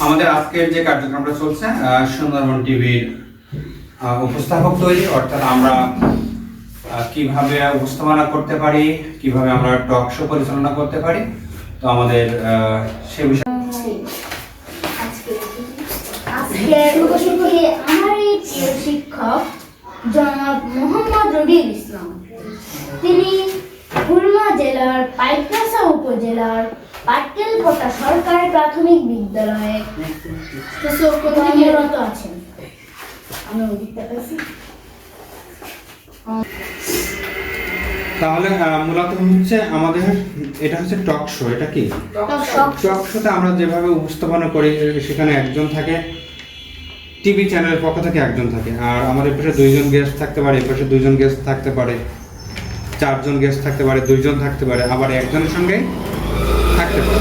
আমাদের আজকের যে কার্যক্রমটা চলছে সুন্দরবন টিভির উপস্থাপক তৈরি, অর্থাৎ আমরা কিভাবে উপস্থাপনা করতে পারি, কিভাবে আমরা টক শো পরিচালনা করতে পারি, তো আমাদের সে বিষয়ে আমার এই প্রিয় শিক্ষক জনাব মোহাম্মদ রবিউল ইসলাম। তিনি খুলনা জেলার পাইকগাছা উপজেলার পাটকেলপোতা সরকারি প্রাথমিক বিদ্যালয়ে কর্মরত আছেন। তাহলে মূলত হচ্ছে আমাদের এটা হচ্ছে টক শো। এটা কি টক শোতে আমরা যেভাবে উপস্থাপনা করি, সেখানে একজন থাকে, টিভি চ্যানেলের পক্ষ থেকে একজন থাকে, আর আমাদের পাশে দুইজন গেস্ট থাকতে পারে, এপাশে দুইজন গেস্ট থাকতে পারে, চারজন গেস্ট থাকতে পারে, দুইজন থাকতে পারে, আবার একজনের সঙ্গে থাকতে পারে।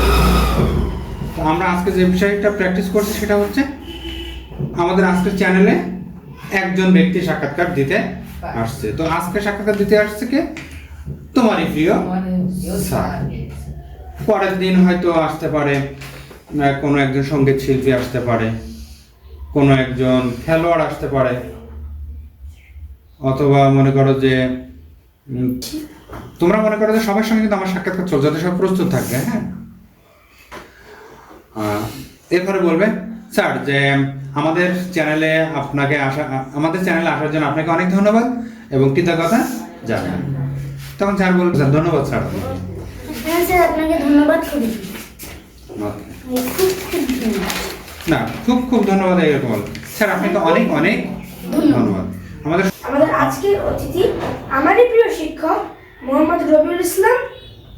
তো আমরা আজকে যে বিষয়টা প্র্যাকটিস করছি সেটা হচ্ছে আমাদের আজকের চ্যানেলে একজন ব্যক্তি সাক্ষাৎকার দিতে আসছে। তো আজকে সাক্ষাৎকার দিতে আসছে কে? তোমারই প্রিয় স্যার। পরের দিন হয়তো আসতে পারে কোনো একজন সঙ্গীত শিল্পী, আসতে পারে কোনো একজন খেলোয়াড়, আসতে পারে, অথবা মনে করো যে তোমরা মনে করো যে সবার সঙ্গে কিন্তু আমার সাক্ষাৎকার চলছে, যাতে সব প্রস্তুত থাকবে। হ্যাঁ, এরপরে বলবে স্যার যে আমাদের চ্যানেলে আসার জন্য আপনাকে অনেক ধন্যবাদ এবং কৃতজ্ঞতা জানাই। তখন স্যার বলবে স্যার ধন্যবাদ স্যার। হ্যাঁ স্যার, আপনাকে ধন্যবাদ করি। না, খুব খুব ধন্যবাদ এরকম বল স্যার, আপনাকে অনেক অনেক ধন্যবাদ। আমাদের আজকের অতিথি আমারই প্রিয় শিক্ষক মোহাম্মদ রবিউল ইসলাম।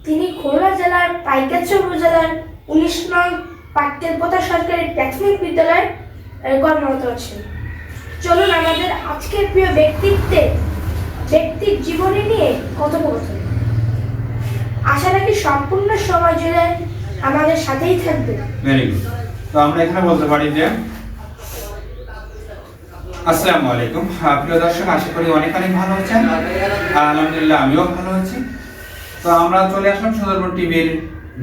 তিনি খুলনা জেলার পাইকগাছা উপজেলার 19 নং পাটকেলপোতা সরকারি প্রাথমিক বিদ্যালয়ে কর্মরত আছেন। চলুন আমাদের আজকের প্রিয় ব্যক্তির জীবনী নিয়ে কথোপকথন। আশা রাখি সম্পূর্ণ সময় জুড়ে আমাদের সাথেই থাকবে। Very good. তো আমরা এখানে বলতে পারি যে আসসালামু আলাইকুম। প্রিয় দর্শক, আশা করি অনেক অনেক ভালো আছেন। আলহামদুলিল্লাহ, আমিও ভালো আছি। তো আমরা চলে আসলাম সুন্দরবন টিভির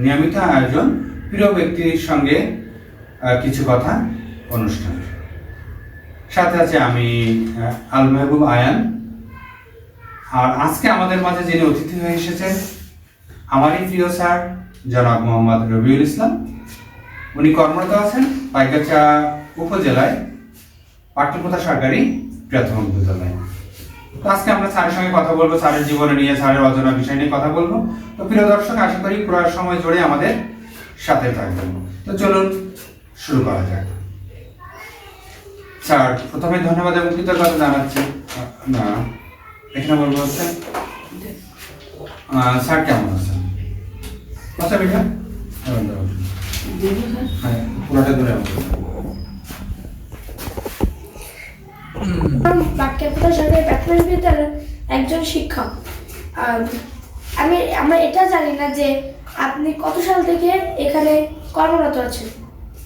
নিয়মিত আয়োজন প্রিয় ব্যক্তির সঙ্গে কিছু কথা অনুষ্ঠান। সাথে আছে আমি আল মেহবুব আয়ান। আর আজকে আমাদের মাঝে যিনি অতিথি হয়ে এসেছেন আমারই প্রিয় স্যার জনাব মোহাম্মদ রবিউল ইসলাম। উনি কর্মরত আছেন পাইকগাছা উপজেলায় পাটকেলপোতা সরকারি প্রাথমিক বিদ্যালয়। তো আজকে আমরা স্যারের সঙ্গে কথা বলবো, স্যারের জীবনে নিয়ে, স্যারের অজানা বিষয় নিয়ে কথা বলবো। তো প্রিয় দর্শক, আশা করি পুরো সময় জুড়ে আমাদের সাথে থাকবেন। তো চলুন শুরু করা যাক। স্যার, প্রথমে ধন্যবাদ এবং কৃতজ্ঞতা জানাচ্ছি। না, এখানে বলবো হচ্ছে স্যার কেমন আছেন? আচ্ছা বেটা, হ্যাঁ পুরোটা ধরে পাটকেলপোতা সরকারি প্রাথমিক বিদ্যালয়ের একজন শিক্ষক। আমরা এটা জানি না যে আপনি কত সাল থেকে এখানে কর্মরত আছেন।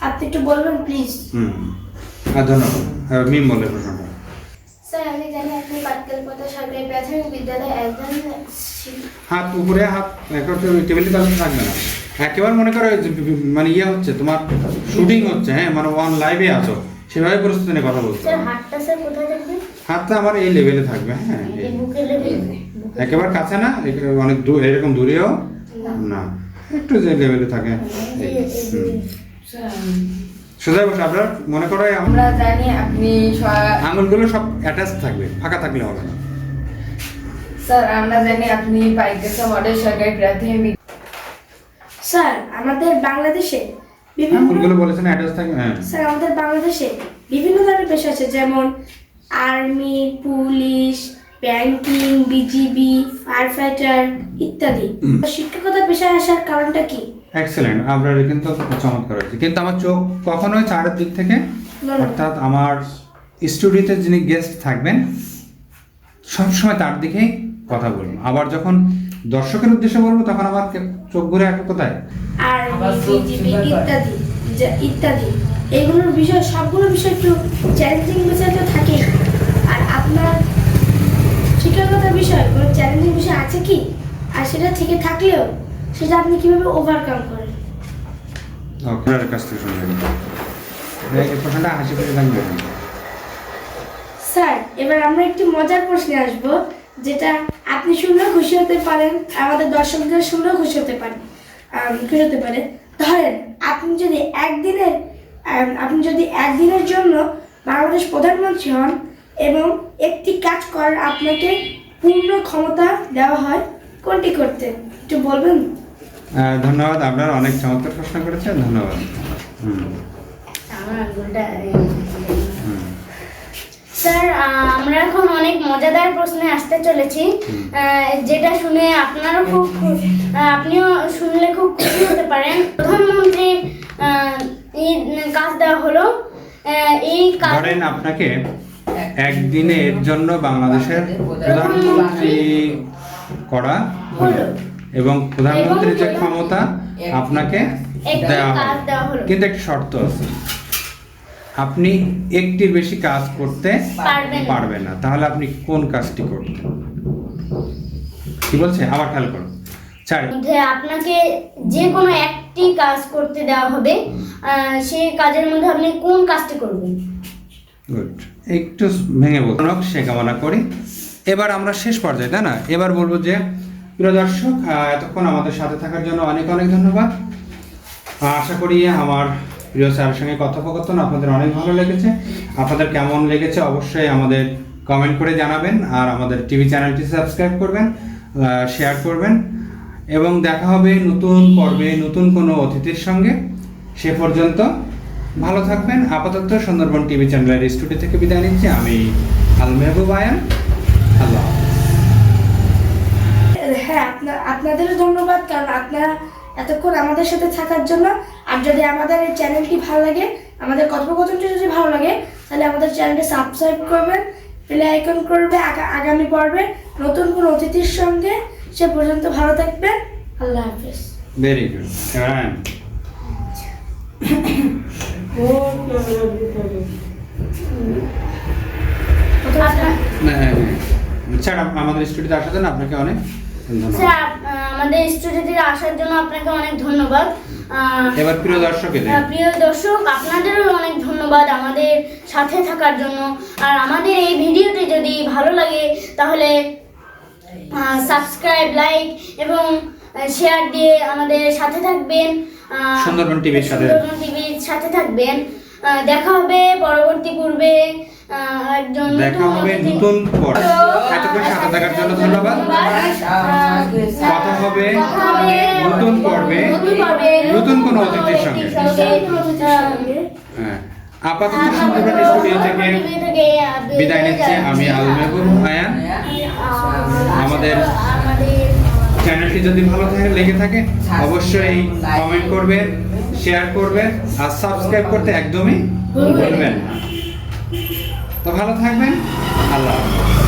আপনি একটু বলবেন প্লিজ? ধন্যবাদ। মিম বলে প্রশ্নটা। স্যার, আমি জানি আপনি পাটকেলপোতা সরকারি প্রাথমিক বিদ্যালয়ে একজন হাত উপরে, হাত টেবিলের কাছে থাকবে না। একেবারে মনে করো মানে ইয়ে হচ্ছে, তোমার শুটিং হচ্ছে, হ্যাঁ মানে অন লাইভে আছো, সেভাবে পরিস্থিতি নিয়ে কথা বলছো। স্যার, হাতটা স্যার কোথায় থাকবে? হাতটা আমার এই লেভেলে থাকবে। হ্যাঁ, এই বুকের লেভেলে? একেবারে কাছে না, অনেক দূর, এরকম দূরেও না, একটু যে লেভেলে থাকে। সোজা বসে আপনার মনে করো আমরা জানি আপনি আঙুলগুলো সব অ্যাটাচ থাকবে, ফাঁকা থাকলে হবে না। স্যার আমরা জানি আপনি পাইকগাছা মডেল সরকারি প্রাথমিক। স্যার, আমাদের বাংলাদেশে আঙুলগুলো বলেছেন অ্যাটাচ থাকবে। হ্যাঁ স্যার, আমাদের বাংলাদেশে বিভিন্ন ধরনের পেশা আছে, যেমন army, police, banking, BGB, fire fighter ইত্যাদি। শিক্ষকতা পেশায় আসার কারণটা কি? এক্সেলেন্ট, আপনার কিন্তু চমৎকার হয়েছে। কিন্তু আমার চোখ কখনোই চারের দিক থেকে, অর্থাৎ আমার স্টুডিওতে যিনি গেস্ট থাকবেন সবসময় তার দিকেই কথা বলবো। আবার যখন দর্শকের উদ্দেশ্যে বলবো তখন আমার চোখ ঘুরে আসবে কোথায়? আর্মি, বিজিবি ইত্যাদি ইত্যাদি এইগুলোর বিষয়, সবগুলো বিষয় একটু চ্যালেঞ্জিং বিষয় তো থাকেই। আর আপনার শিক্ষকতার বিষয় কোনো চ্যালেঞ্জিং বিষয় আছে কি? আর সেটা থেকে থাকলেও সেটা আপনি কিভাবে ওভারকাম করেন? আপনার কাছ থেকে শুনবেন। এই প্রশ্নটা হাসি খুশি থাকবে। স্যার এবার আমরা একটি মজার প্রশ্নে আসব, যেটা আপনি শুনলেও খুশি হতে পারেন, আমাদের দর্শকদের শুনলেও খুশি হতে পারে। ধরেন আপনি যদি একদিনের জন্য বাংলাদেশ প্রধানমন্ত্রী হন এবং একটি কাজ করার আপনাকে পূর্ণ ক্ষমতা দেওয়া হয়, কোনটি করতে একটু বলবেন? ধন্যবাদ, আপনার অনেক চমৎকার প্রশ্ন করেছেন, ধন্যবাদ। আমার আঙ্গুলটা স্যার আমরা এখন অনেক মজাদার প্রশ্নে আসতে চলেছি, যেটা শুনে আপনারও আপনিও শুনলে খুব খুশি হতে পারেন। প্রধানমন্ত্রীর এই কাজ দেওয়া হলো, এই কাজ ধরেন আপনাকে একদিনের জন্য বাংলাদেশের প্রধানমন্ত্রী করা হলো এবং প্রধানমন্ত্রীর যে ক্ষমতা আপনাকে দেওয়া হলো, কিন্তু একটা শর্ত আছে, আপনি একটির বেশি কাজ করতে পারবেন না। তাহলে আপনি কোন কাজটি করবেন? কি বলছে আবার খেয়াল করুন। মধ্যে আপনাকে যে কোনো একটি কাজ করতে দেওয়া হবে, সেই কাজের মধ্যে আপনি কোন কাজটি করবেন? গুড, একটু ভেঙে বলুন, সে কামনা করি। এবার আমরা শেষ পর্যায়ে, তাই না? এবার বলবো যে প্রিয় দর্শক, এতক্ষণ আমাদের সাথে থাকার জন্য অনেক অনেক ধন্যবাদ। আশা করি আমার প্রিয় স্যারের সঙ্গে কথোপকথন আপনাদের অনেক ভালো লেগেছে। আপনাদের কেমন লেগেছে অবশ্যই আমাদের কমেন্ট করে জানাবেন, আর আমাদের টিভি চ্যানেলটি সাবস্ক্রাইব করবেন, শেয়ার করবেন, এবং দেখা হবে নতুন পর্বে নতুন কোনো অতিথির সঙ্গে। সে পর্যন্ত ভালো থাকবেন। আপাতত সুন্দরবন টিভি চ্যানেলের স্টুডিও থেকে বিদায় নিচ্ছি আমি, আল মেহবুব আয়ান। আল্লাহ। হ্যাঁ, আপনাদেরও ধন্যবাদ, কারণ আপনারা এতক্ষণ আমাদের সাথে থাকার জন্য। আর যদি আমাদের এই চ্যানেলটি ভালো লাগে, আমাদের কথোপকথনটি যদি ভালো লাগে, তাহলে আমাদের চ্যানেলটি সাবস্ক্রাইব করবেন, বেল আইকন করবে আগামী পর্বে নতুন কোনো অতিথির সঙ্গে। সে পর্যন্ত ভালো থাকবেন, আল্লাহ হাফেজ। Very good. স্যার আমাদের স্টুডিওতে আসার জন্য আপনাকে অনেক ধন্যবাদ। স্যার আমাদের স্টুডিওতে আসার জন্য আপনাকে অনেক ধন্যবাদ। এবার প্রিয় দর্শক আপনাদেরও অনেক ধন্যবাদ আমাদের সাথে থাকার জন্য। আর আমাদের এই ভিডিওটি যদি ভালো লাগে তাহলে সাবস্ক্রাইব, লাইক এবং শেয়ার দিয়ে আমাদের সাথে থাকবেন, সুন্দরবন টিভির সাথে থাকবেন। দেখা হবে পরবর্তী পূর্বে দেখা হবে নতুন পর্বে। এতক্ষণ সাথে থাকার জন্য ধন্যবাদ। কথা হবে নতুন পর্বে নতুন কোনো অতিথির সঙ্গে। আপাতত সুন্দরবন স্টুডিও থেকে বিদায় নিচ্ছে আমি, আল মেহবুব আয়ান। আমাদের চ্যানেলটি যদি ভালো লেগে থাকে অবশ্যই কমেন্ট করবেন, শেয়ার করবেন, আর সাবস্ক্রাইব করতে একদমই ভুলবেন না। তো ভালো থাকবেন, আল্লাহ হাফেজ।